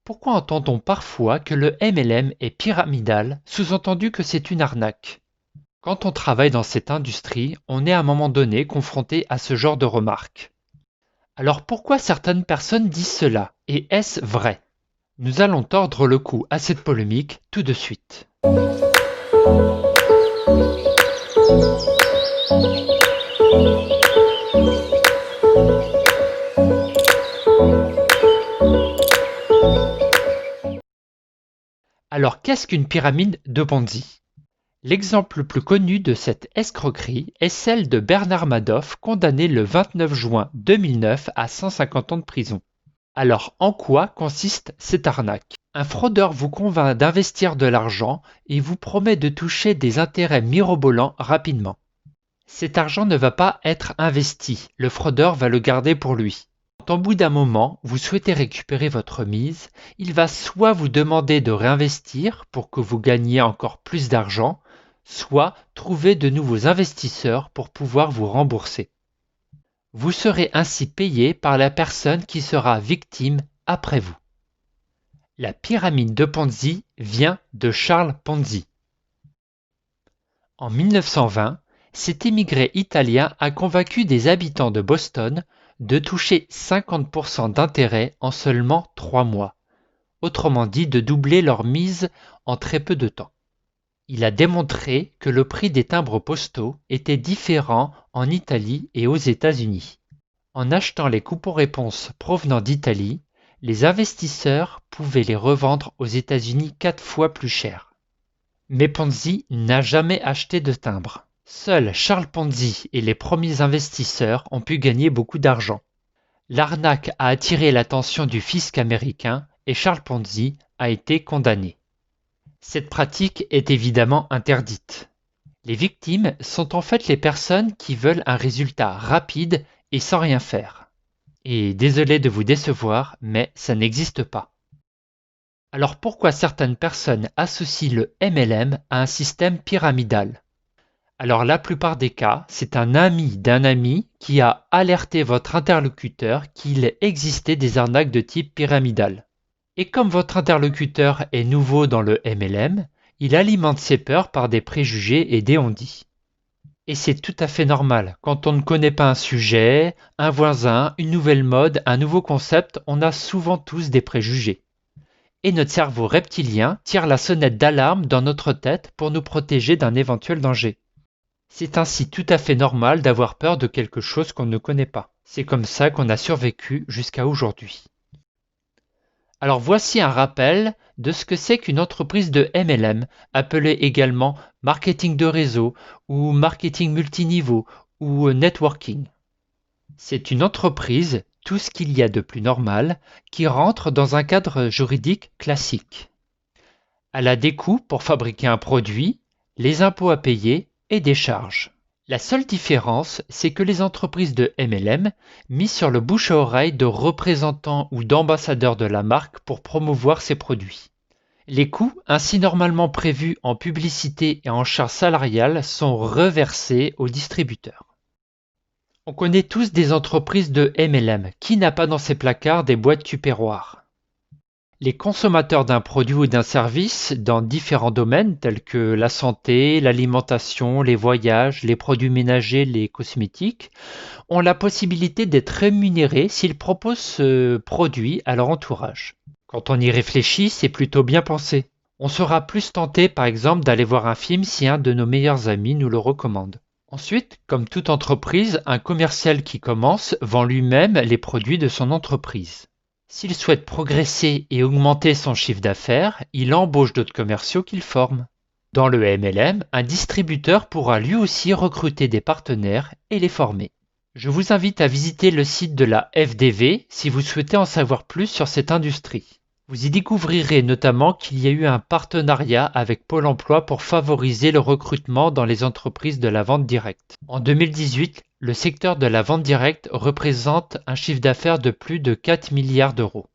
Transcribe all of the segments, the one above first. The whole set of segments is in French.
Pourquoi entend-on parfois que le MLM est pyramidal, sous-entendu que c'est une arnaque? Quand on travaille dans cette industrie, on est à un moment donné confronté à ce genre de remarques. Alors pourquoi certaines personnes disent cela et est-ce vrai? Nous allons tordre le cou à cette polémique tout de suite. Alors qu'est-ce qu'une pyramide de Ponzi? L'exemple le plus connu de cette escroquerie est celle de Bernard Madoff, condamné le 29 juin 2009 à 150 ans de prison. Alors en quoi consiste cette arnaque? Un fraudeur vous convainc d'investir de l'argent et vous promet de toucher des intérêts mirobolants rapidement. Cet argent ne va pas être investi, le fraudeur va le garder pour lui. Quand au bout d'un moment, vous souhaitez récupérer votre mise, il va soit vous demander de réinvestir pour que vous gagniez encore plus d'argent, soit trouver de nouveaux investisseurs pour pouvoir vous rembourser. Vous serez ainsi payé par la personne qui sera victime après vous. La pyramide de Ponzi vient de Charles Ponzi. En 1920, cet immigré italien a convaincu des habitants de Boston de toucher 50% d'intérêt en seulement 3 mois, autrement dit de doubler leur mise en très peu de temps. Il a démontré que le prix des timbres postaux était différent en Italie et aux États-Unis. En achetant les coupons-réponses provenant d'Italie, les investisseurs pouvaient les revendre aux États-Unis 4 fois plus cher. Mais Ponzi n'a jamais acheté de timbres. Seuls Charles Ponzi et les premiers investisseurs ont pu gagner beaucoup d'argent. L'arnaque a attiré l'attention du fisc américain et Charles Ponzi a été condamné. Cette pratique est évidemment interdite. Les victimes sont en fait les personnes qui veulent un résultat rapide et sans rien faire. Et désolé de vous décevoir, mais ça n'existe pas. Alors pourquoi certaines personnes associent le MLM à un système pyramidal? Alors la plupart des cas, c'est un ami d'un ami qui a alerté votre interlocuteur qu'il existait des arnaques de type pyramidal. Et comme votre interlocuteur est nouveau dans le MLM, il alimente ses peurs par des préjugés et des on-dit. Et c'est tout à fait normal. Quand on ne connaît pas un sujet, un voisin, une nouvelle mode, un nouveau concept, on a souvent tous des préjugés. Et notre cerveau reptilien tire la sonnette d'alarme dans notre tête pour nous protéger d'un éventuel danger. C'est ainsi tout à fait normal d'avoir peur de quelque chose qu'on ne connaît pas. C'est comme ça qu'on a survécu jusqu'à aujourd'hui. Alors voici un rappel de ce que c'est qu'une entreprise de MLM, appelée également marketing de réseau ou marketing multiniveau ou networking. C'est une entreprise, tout ce qu'il y a de plus normal, qui rentre dans un cadre juridique classique. Elle a des coûts pour fabriquer un produit, les impôts à payer et des charges. La seule différence, c'est que les entreprises de MLM misent sur le bouche à oreille de représentants ou d'ambassadeurs de la marque pour promouvoir ses produits. Les coûts, ainsi normalement prévus en publicité et en charges salariales, sont reversés aux distributeurs. On connaît tous des entreprises de MLM. Qui n'a pas dans ses placards des boîtes Tupperware? Les consommateurs d'un produit ou d'un service dans différents domaines tels que la santé, l'alimentation, les voyages, les produits ménagers, les cosmétiques ont la possibilité d'être rémunérés s'ils proposent ce produit à leur entourage. Quand on y réfléchit, c'est plutôt bien pensé. On sera plus tenté par exemple d'aller voir un film si un de nos meilleurs amis nous le recommande. Ensuite, comme toute entreprise, un commercial qui commence vend lui-même les produits de son entreprise. S'il souhaite progresser et augmenter son chiffre d'affaires, il embauche d'autres commerciaux qu'il forme. Dans le MLM, un distributeur pourra lui aussi recruter des partenaires et les former. Je vous invite à visiter le site de la FDV si vous souhaitez en savoir plus sur cette industrie. Vous y découvrirez notamment qu'il y a eu un partenariat avec Pôle emploi pour favoriser le recrutement dans les entreprises de la vente directe. En 2018, le secteur de la vente directe représente un chiffre d'affaires de plus de 4 milliards d'euros.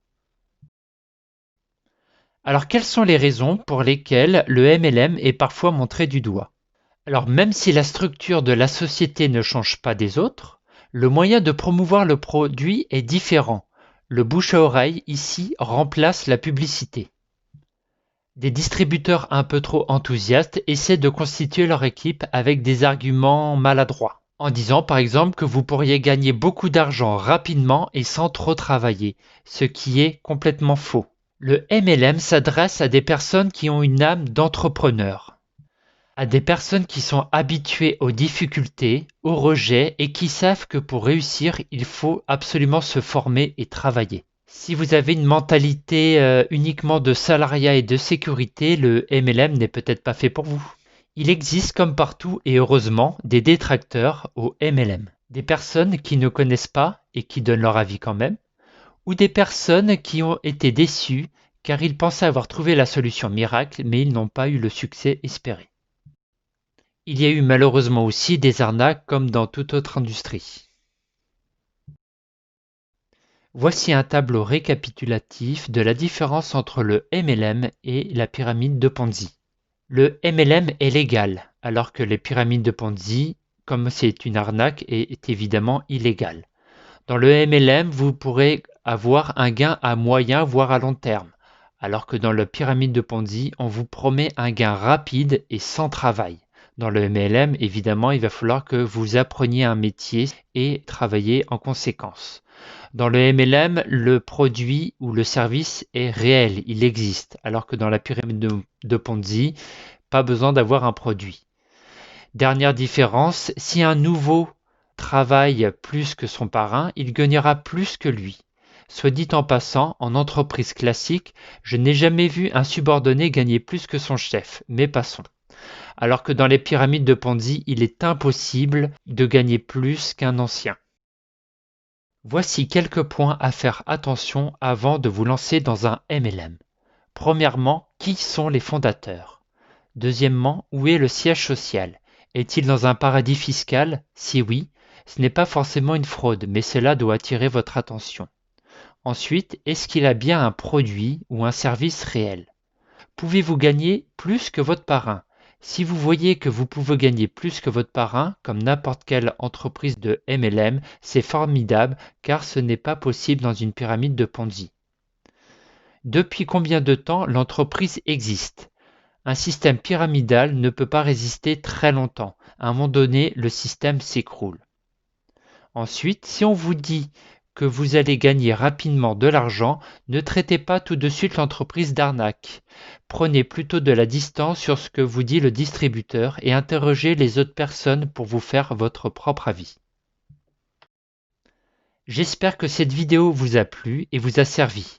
Alors quelles sont les raisons pour lesquelles le MLM est parfois montré du doigt? Alors même si la structure de la société ne change pas des autres, le moyen de promouvoir le produit est différent. Le bouche à oreille ici remplace la publicité. Des distributeurs un peu trop enthousiastes essaient de constituer leur équipe avec des arguments maladroits, en disant par exemple que vous pourriez gagner beaucoup d'argent rapidement et sans trop travailler, ce qui est complètement faux. Le MLM s'adresse à des personnes qui ont une âme d'entrepreneur, à des personnes qui sont habituées aux difficultés, au rejet et qui savent que pour réussir, il faut absolument se former et travailler. Si vous avez une mentalité uniquement de salariat et de sécurité, le MLM n'est peut-être pas fait pour vous. Il existe comme partout et heureusement des détracteurs au MLM. Des personnes qui ne connaissent pas et qui donnent leur avis quand même, ou des personnes qui ont été déçues car ils pensaient avoir trouvé la solution miracle mais ils n'ont pas eu le succès espéré. Il y a eu malheureusement aussi des arnaques comme dans toute autre industrie. Voici un tableau récapitulatif de la différence entre le MLM et la pyramide de Ponzi. Le MLM est légal, alors que les pyramides de Ponzi, comme c'est une arnaque, est évidemment illégal. Dans le MLM, vous pourrez avoir un gain à moyen voire à long terme, alors que dans la pyramide de Ponzi, on vous promet un gain rapide et sans travail. Dans le MLM, évidemment, il va falloir que vous appreniez un métier et travailler en conséquence. Dans le MLM, le produit ou le service est réel, il existe, alors que dans la pyramide de Ponzi, pas besoin d'avoir un produit. Dernière différence, si un nouveau travaille plus que son parrain, il gagnera plus que lui. Soit dit en passant, en entreprise classique, je n'ai jamais vu un subordonné gagner plus que son chef, mais passons. Alors que dans les pyramides de Ponzi, il est impossible de gagner plus qu'un ancien. Voici quelques points à faire attention avant de vous lancer dans un MLM. Premièrement, qui sont les fondateurs? Deuxièmement, où est le siège social? Est-il dans un paradis fiscal? Si oui, ce n'est pas forcément une fraude, mais cela doit attirer votre attention. Ensuite, est-ce qu'il a bien un produit ou un service réel? Pouvez-vous gagner plus que votre parrain? Si vous voyez que vous pouvez gagner plus que votre parrain, comme n'importe quelle entreprise de MLM, c'est formidable car ce n'est pas possible dans une pyramide de Ponzi. Depuis combien de temps l'entreprise existe? Un système pyramidal ne peut pas résister très longtemps. À un moment donné, le système s'écroule. Ensuite, si on vous dit que vous allez gagner rapidement de l'argent, ne traitez pas tout de suite l'entreprise d'arnaque. Prenez plutôt de la distance sur ce que vous dit le distributeur et interrogez les autres personnes pour vous faire votre propre avis. J'espère que cette vidéo vous a plu et vous a servi.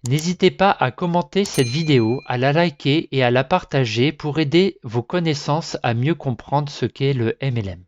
N'hésitez pas à commenter cette vidéo, à la liker et à la partager pour aider vos connaissances à mieux comprendre ce qu'est le MLM.